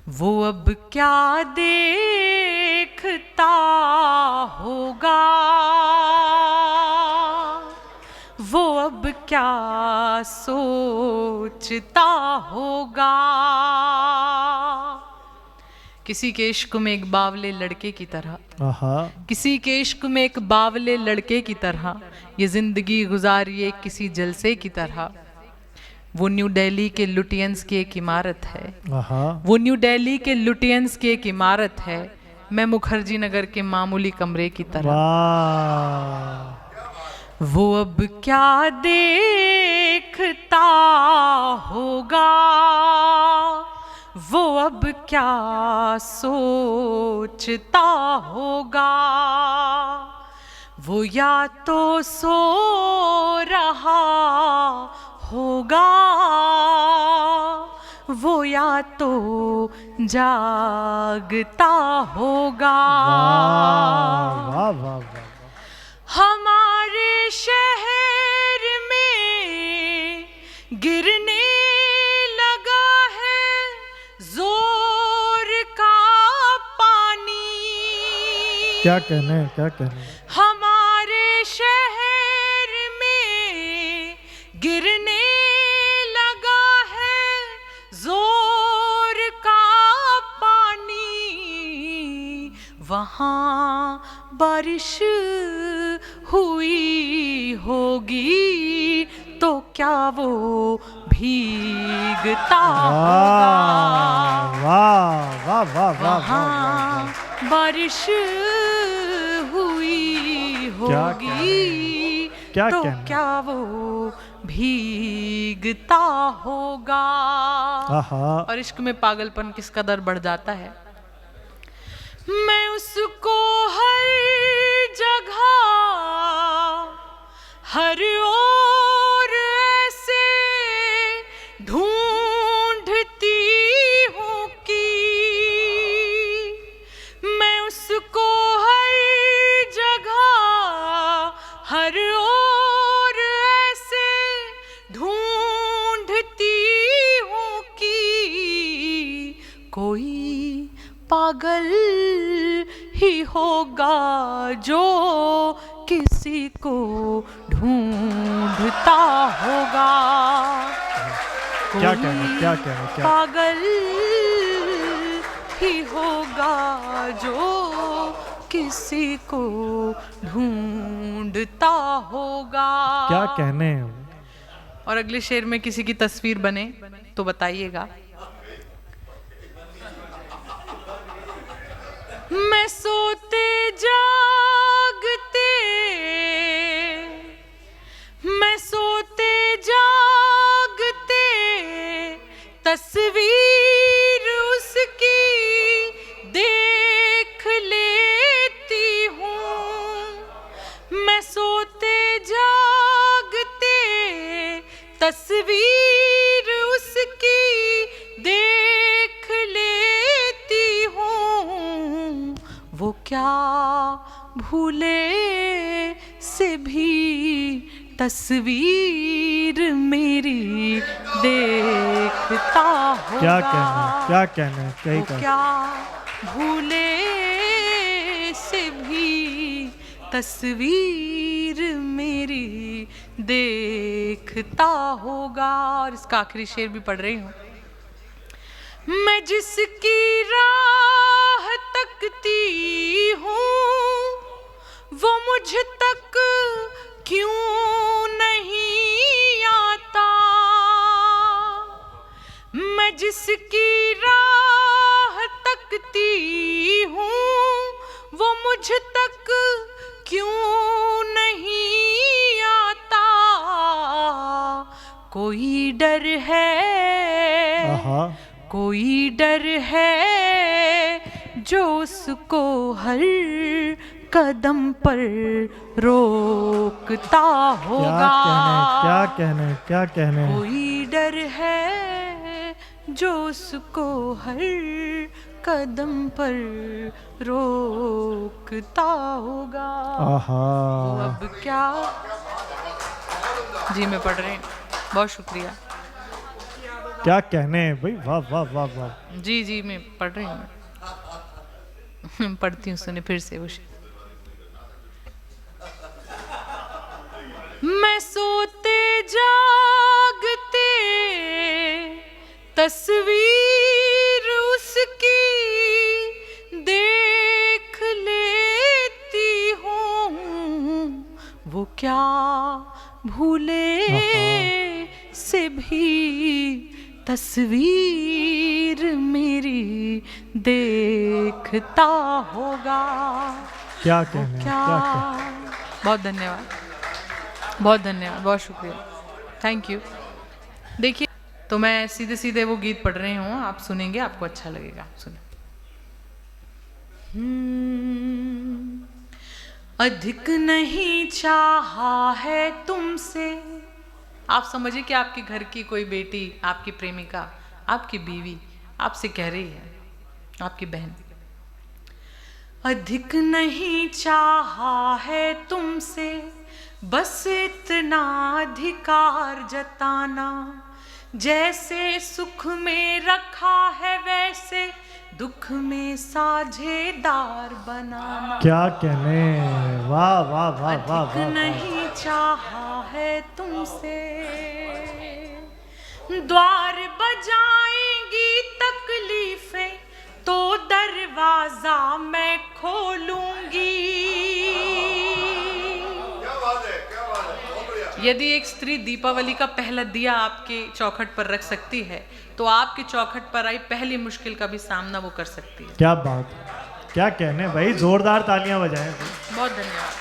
वो अब क्या देखता होगा, वो अब क्या सोचता होगा। किसी के इश्क में एक बावले लड़के की तरह, किसी के इश्क में एक बावले लड़के की तरह ये जिंदगी गुजारिए किसी जलसे की तरह। वो न्यू दिल्ली के लुटियंस की एक इमारत है, वो न्यू दिल्ली के लुटियंस की एक इमारत है, मैं मुखर्जी नगर के मामूली कमरे की तरह। वो अब क्या देखता होगा, वो अब क्या सोचता होगा। वो या तो सो रहा होगा, वो या तो जागता होगा। वाह वाह वाह। हमारे शहर में गिरने लगा है जोर का पानी। क्या कहने, क्या कहने। हमारे शहर में गिरने लगा है जोर का पानी। वहाँ बारिश हुई होगी तो क्या वो भीगता होगा। वाह वाह वाह वाह। वहाँ बारिश हुई होगी तो क्या वो भीगता होगा। और इश्क में पागलपन किस कदर बढ़ जाता है। मैं उसको हर जगह हर ओर ऐसे ढूंढती हूँ कि मैं उसको हर जगह हर ओर ऐसे ढूंढती हूँ कि कोई पागल ही होगा जो किसी को ढूंढता होगा। क्या कहने, क्या कहने, क्या पागल ही होगा जो किसी को ढूंढता होगा। क्या कहने। और अगले शेर में किसी की तस्वीर बने तो बताइएगा। मैं सोते जागते, मैं सोते जागते तस्वीर उसकी देख लेती हूँ। मैं सोते जागते तस्वीर उसकी देख लेती हूँ। वो क्या भूले से भी तस्वीर मेरी देखता होगा। क्या कहने, क्या कहने, वो क्या भूले से भी तस्वीर मेरी देखता होगा। और इसका आखिरी शेर भी पढ़ रही हूँ। मैं जिसकी राह तकती हूँ वो मुझ तक क्यों नहीं आता। मैं जिसकी राह तकती हूँ वो मुझ तक क्यों नहीं आता। कोई डर है, कोई डर है जो उसको हर कदम पर रोकता होगा। क्या कहने, क्या कहने। कोई डर है जो उसको हर कदम पर रोकता होगा। वो अब क्या। जी मैं पढ़ रही हूँ, बहुत शुक्रिया। क्या कहने हैं भाई, वाह वाह वाह वाह। जी जी मैं पढ़ रही हूँ, मैं पढ़ती हूँ, सुने फिर से वो शेर। मैं सोते जागते तस्वीर उसकी देख लेती हूँ, वो क्या भूले से भी तस्वीर मेरी देखता होगा। क्या कहने, क्या, क्या कहने। बहुत धन्यवाद, बहुत धन्यवाद, बहुत शुक्रिया, थैंक यू। देखिए तो मैं सीधे सीधे वो गीत पढ़ रही हूँ, आप सुनेंगे, आपको अच्छा लगेगा, सुने। अधिक नहीं चाहा है तुमसे, आप समझिए कि आपके घर की कोई बेटी, आपकी प्रेमिका, आपकी बीवी आपसे कह रही है, आपकी बहन, अधिक नहीं चाहा है तुमसे, बस इतना अधिकार जताना, जैसे सुख में रखा है वैसे दुख में साझेदार बनाना। क्या कहने, वाह वाह वाह वाह अधिक वाह। नहीं चाहा है तुमसे, द्वार बजाएंगी तकलीफें तो दरवाजा मैं खोलूंगी। यदि एक स्त्री दीपावली का पहला दिया आपके चौखट पर रख सकती है, तो आपके चौखट पर आई पहली मुश्किल का भी सामना वो कर सकती है। क्या बात, क्या कहने भाई, जोरदार तालियां बजाएं। बहुत धन्यवाद।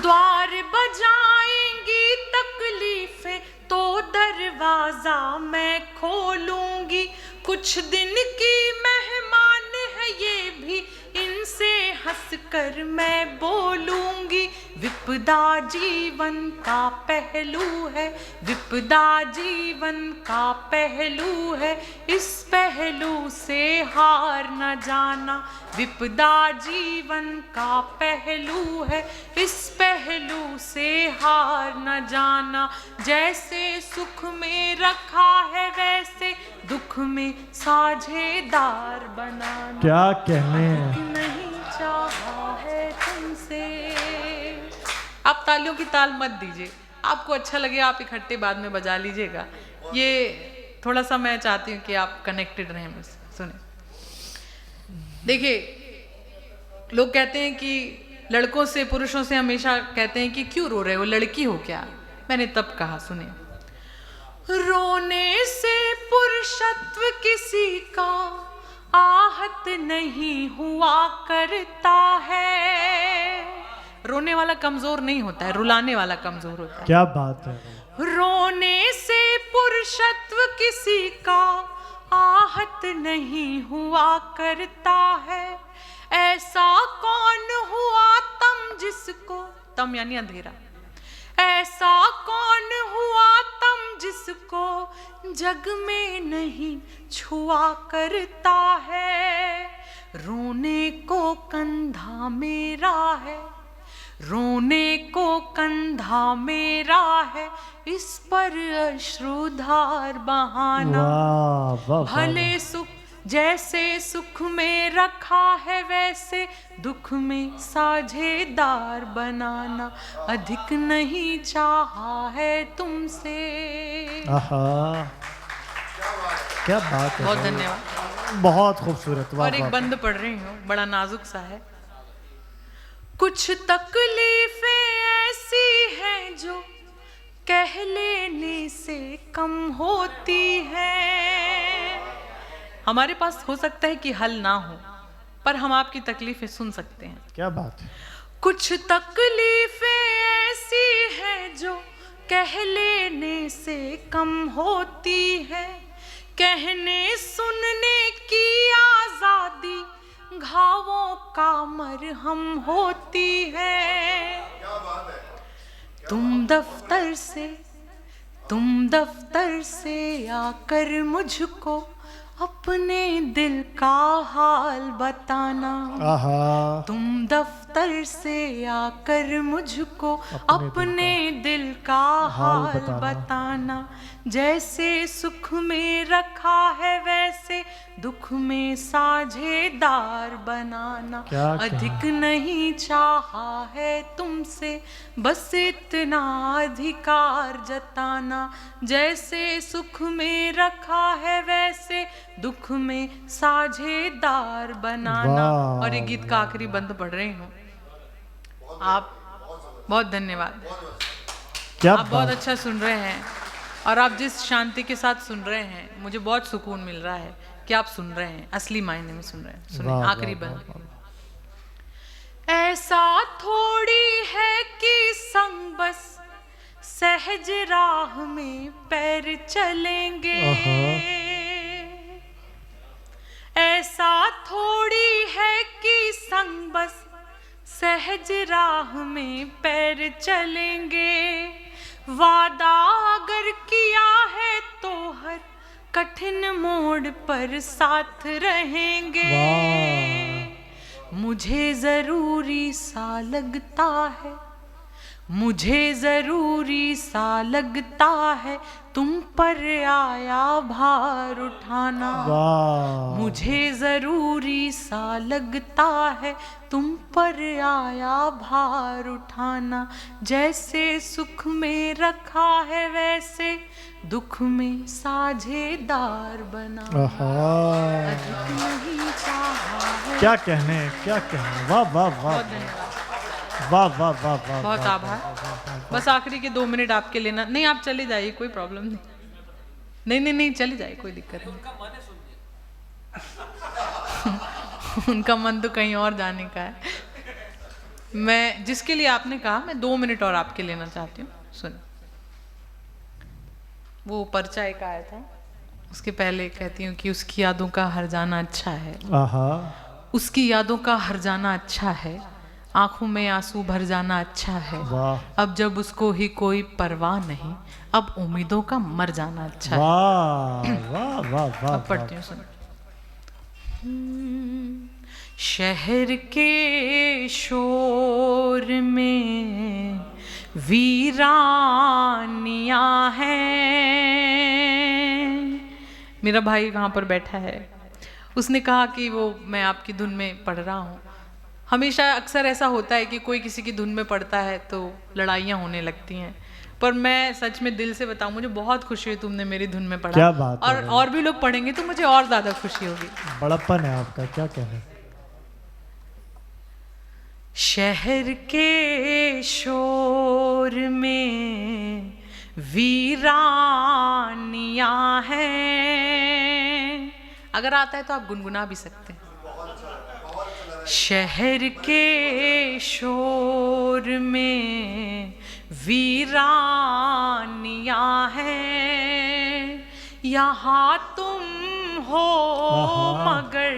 द्वार बजाएंगी तकलीफें तो दरवाजा मैं खोलूंगी, कुछ दिन की मेहमान है ये भी, इनसे हंसकर मैं बोलूंगी। विपदा जीवन का पहलू है, विपदा जीवन का पहलू है, इस पहलू से हार न जाना। विपदा जीवन का पहलू है, इस पहलू से हार न जाना, जैसे सुख में रखा है वैसे दुख में साझेदार बनाना। क्या कहने, नहीं चाहा है तुमसे। आप तालियों की ताल मत दीजिए, आपको अच्छा लगे आप इकट्ठे बाद में बजा लीजिएगा, ये थोड़ा सा मैं चाहती हूँ कि आप कनेक्टेड रहें मुझसे। सुने, देखिए लोग कहते हैं कि लड़कों से, पुरुषों से हमेशा कहते हैं कि क्यों रो रहे हो, लड़की हो क्या। मैंने तब कहा, सुने, रोने से पुरुषत्व किसी का आहत नहीं हुआ करता है। रोने वाला कमजोर नहीं होता है, रुलाने वाला कमजोर होता है। क्या बात है। रोने से पुरुषत्व किसी का आहत नहीं हुआ करता है, ऐसा कौन हुआ तम जिसको, तम यानी अंधेरा, ऐसा कौन हुआ तम जिसको जग में नहीं छुआ करता है। रोने को कंधा मेरा है, रोने को कंधा मेरा है, इस पर अश्रुधार बहाना। भले सुख जैसे सुख में रखा है वैसे दुख में साझेदार बनाना, अधिक नहीं चाहा है तुमसे। आहा, क्या बात है। बहुत धन्यवाद, बहुत खूबसूरत। और एक बंद पढ़ रही हूँ, बड़ा नाजुक सा है। कुछ तकलीफें ऐसी हैं जो कह लेने से कम होती हैं। हमारे पास हो सकता है कि हल ना हो, पर हम आपकी तकलीफें सुन सकते हैं। क्या बात है। कुछ तकलीफें ऐसी हैं जो कह लेने से कम होती है, कहने सुनने की आजादी घावों का मरहम होती है। तुम दफ्तर से आकर मुझको अपने दिल का हाल बताना, तुम दफ्तर से आकर मुझको अपने दिल का हाल बताना। जैसे सुख में रखा है वैसे दुख में साझेदार बनाना। अधिक नहीं चाहा है तुमसे बस इतना अधिकार जताना। जैसे सुख में रखा है वैसे दुख में साझेदार बनाना। और ये गीत का आखिरी बंद पढ़ रही हूँ। आप बहुत धन्यवाद। आप बहुत अच्छा सुन रहे हैं और आप जिस शांति के साथ सुन रहे हैं मुझे बहुत सुकून मिल रहा है कि आप सुन रहे हैं, असली मायने में सुन रहे हैं। सुनिए आखिरी बंद। ऐसा थोड़ी है कि संग बस सहज राह में पैर चलेंगे। ऐसा थोड़ी है कि संग बस सहज राह में पैर चलेंगे। वादा अगर किया है तो हर कठिन मोड़ पर साथ रहेंगे। मुझे जरूरी सा लगता है, मुझे जरूरी सा लगता है तुम पर आया भार उठाना। मुझे जरूरी सा लगता है तुम पर आया भार उठाना। जैसे सुख में रखा है वैसे दुख में साझेदार बना। अधिक नहीं चाहा है। क्या कहने, क्या कहने। वाह वाह वाह वाह वाह वाह वाह। बहुत आभार। बस आखिरी के 2 मिनट आपके लेना। नहीं आप चले जाइए, कोई प्रॉब्लम नहीं। नहीं चले जाइए, कोई दिक्कत नहीं। उनका मन तो कहीं और जाने का है। मैं जिसके लिए आपने कहा मैं 2 मिनट और आपके लेना चाहती हूँ। सुन, वो पर्चा एक आया था, उसके पहले कहती हूँ कि उसकी यादों का हर जाना अच्छा है। उसकी यादों का हर जाना अच्छा है, आंखों में आंसू भर जाना अच्छा है। अब जब उसको ही कोई परवाह नहीं, अब उम्मीदों का मर जाना अच्छा है। वाह वाह वाह। अब पढ़ती हूँ, सुन। शहर के शोर में वीरानियां हैं। मेरा भाई वहाँ पर बैठा है, उसने कहा कि वो मैं आपकी धुन में पढ़ रहा हूँ। हमेशा अक्सर ऐसा होता है कि कोई किसी की धुन में पढ़ता है तो लड़ाइयाँ होने लगती हैं, पर मैं सच में दिल से बताऊं मुझे बहुत खुशी हुई तुमने मेरी धुन में पढ़ा। क्या बात है। और भी लोग पढ़ेंगे तो मुझे और ज़्यादा खुशी होगी। बड़प्पन है आपका, क्या कहना। शहर के शोर में वीरानियां हैं। अगर आता है तो आप गुनगुना भी सकते हैं। शहर के शोर में वीरानियां हैं। यहाँ तुम हो मगर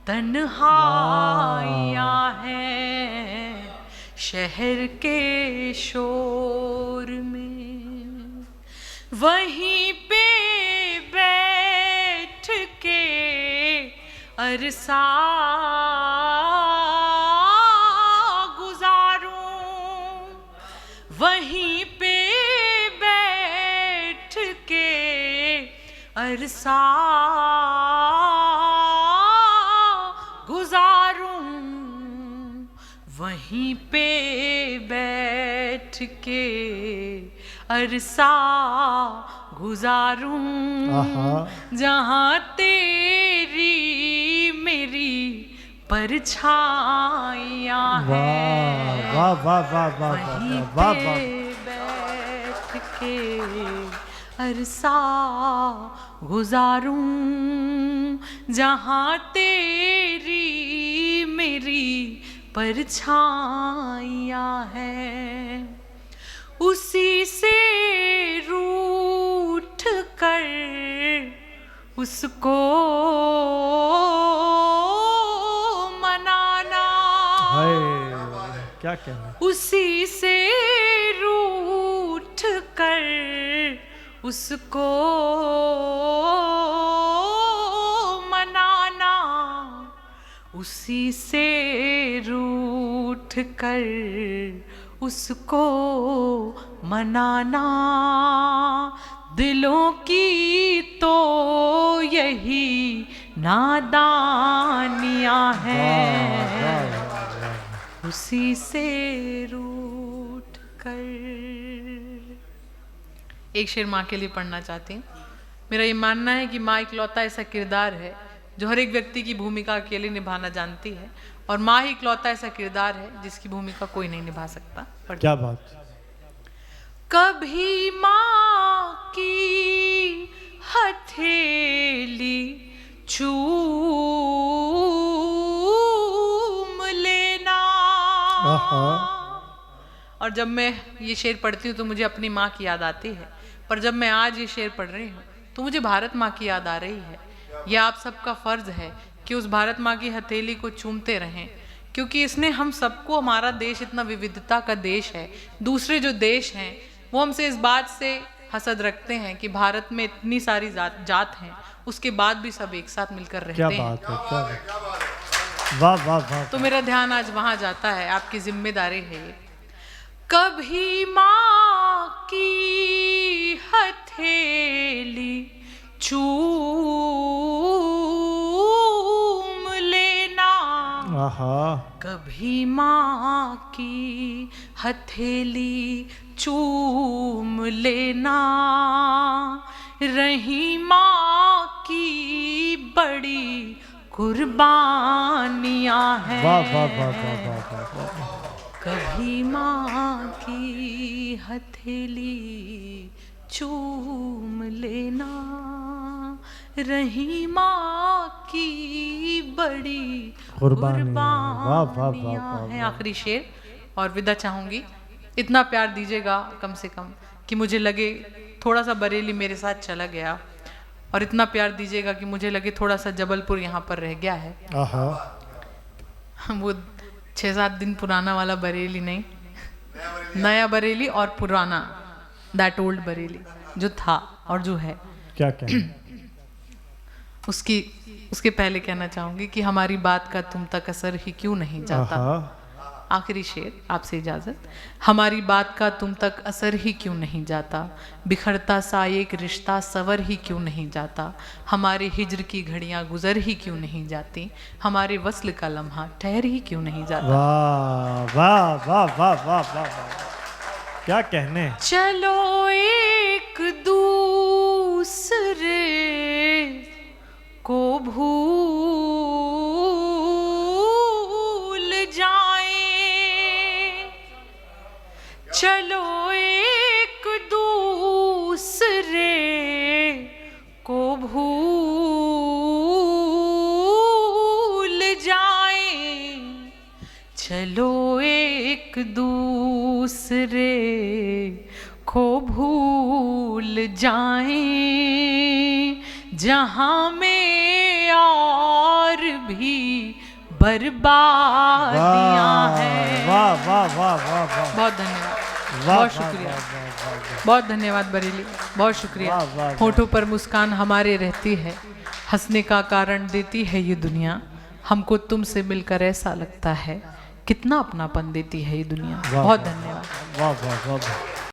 तन्हाइयां हैं। शहर के शोर में वहीं पे बैठ के अरसा गुजारूं। वहीं पे बैठ के अरसा गुजारूं। वहीं पे बैठ के अरसा गुजारूं। जहाँ तेरी मेरी परछाइयाँ हैं। वाह वाह वाह वाह वहीं वाह पे वाह। बैठ के अरसा गुजारूं। जहाँ तेरी मेरी परछाइयाँ हैं। उसी से रूठ कर उसको मनाना। क्या कहना। उसी से रूठ कर उसको उसी से रूठ कर उसको मनाना दिलों की तो यही नादानियां हैं। उसी से रूठ कर। एक शेर माँ के लिए पढ़ना चाहती हूँ। मेरा ये मानना है कि माँ इकलौता ऐसा किरदार है जो हर एक व्यक्ति की भूमिका अकेले निभाना जानती है, और माँ ही इकलौता ऐसा किरदार है जिसकी भूमिका कोई नहीं निभा सकता। क्या बात। कभी माँ की हथेली चूम लेना। और जब मैं ये शेर पढ़ती हूँ तो मुझे अपनी माँ की याद आती है, पर जब मैं आज ये शेर पढ़ रही हूँ तो मुझे भारत माँ की याद आ रही है। यह आप सबका फर्ज है कि उस भारत माँ की हथेली को चूमते रहें, क्योंकि इसने हम सबको, हमारा देश इतना विविधता का देश है, दूसरे जो देश हैं वो हमसे इस बात से हसद रखते हैं कि भारत में इतनी सारी जात हैं, उसके बाद भी सब एक साथ मिलकर रहते हैं। क्या बात है, क्या बात। वाह वाह वाह। तो मेरा ध्यान आज वहाँ जाता है, आपकी जिम्मेदारी है ये। कभी माँ की हथेली चूम लेना। कभी माँ की हथेली चूम लेना। रही माँ की बड़ी कुर्बानियाँ हैं। वाह वाह वाह वाह वाह वाह। कभी माँ की हथेली चूम लेना। रही माँ की बड़ी कुर्बानियाँ हैं। आखिरी शेर और विदा चाहूँगी। इतना प्यार दीजिएगा कम से कम कि मुझे लगे थोड़ा सा बरेली मेरे साथ चला गया, और इतना प्यार दीजिएगा कि मुझे लगे थोड़ा सा जबलपुर यहाँ पर रह गया है। वो 6-7 दिन पुराना वाला बरेली नहीं, नया बरेली और पुराना, दैट ओल्ड बरेली जो था और जो है। क्या क्या उसके पहले कहना चाहूँगी कि हमारी बात का तुम तक असर ही क्यों नहीं जाता। आखिरी शेर, आपसे इजाज़त। हमारी बात का तुम तक असर ही क्यों नहीं जाता। बिखरता सा एक रिश्ता सवर ही क्यों नहीं जाता। हमारे हिज्र की घड़ियाँ गुजर ही क्यों नहीं जाती। हमारे वस्ल का लम्हा ठहर ही क्यों नहीं जाता। वाह वाह वाह वाह वाह वाह। क्या कहने। चलो एक दूसरे को भूल जाएं। चलो एक दूसरे को भूल जाएं। चलो एक दूसरे को भूल जाएं। जहां में और भी बर्बादियां हैं। वाह वाह वाह वाह वाह। बहुत धन्यवाद, बहुत शुक्रिया, बहुत धन्यवाद बरेली, बहुत शुक्रिया। होठों पर मुस्कान हमारे रहती है, हंसने का कारण देती है ये दुनिया। हमको तुमसे मिलकर ऐसा लगता है कितना अपनापन देती है ये दुनिया। बहुत धन्यवाद। वाह वाह वाह।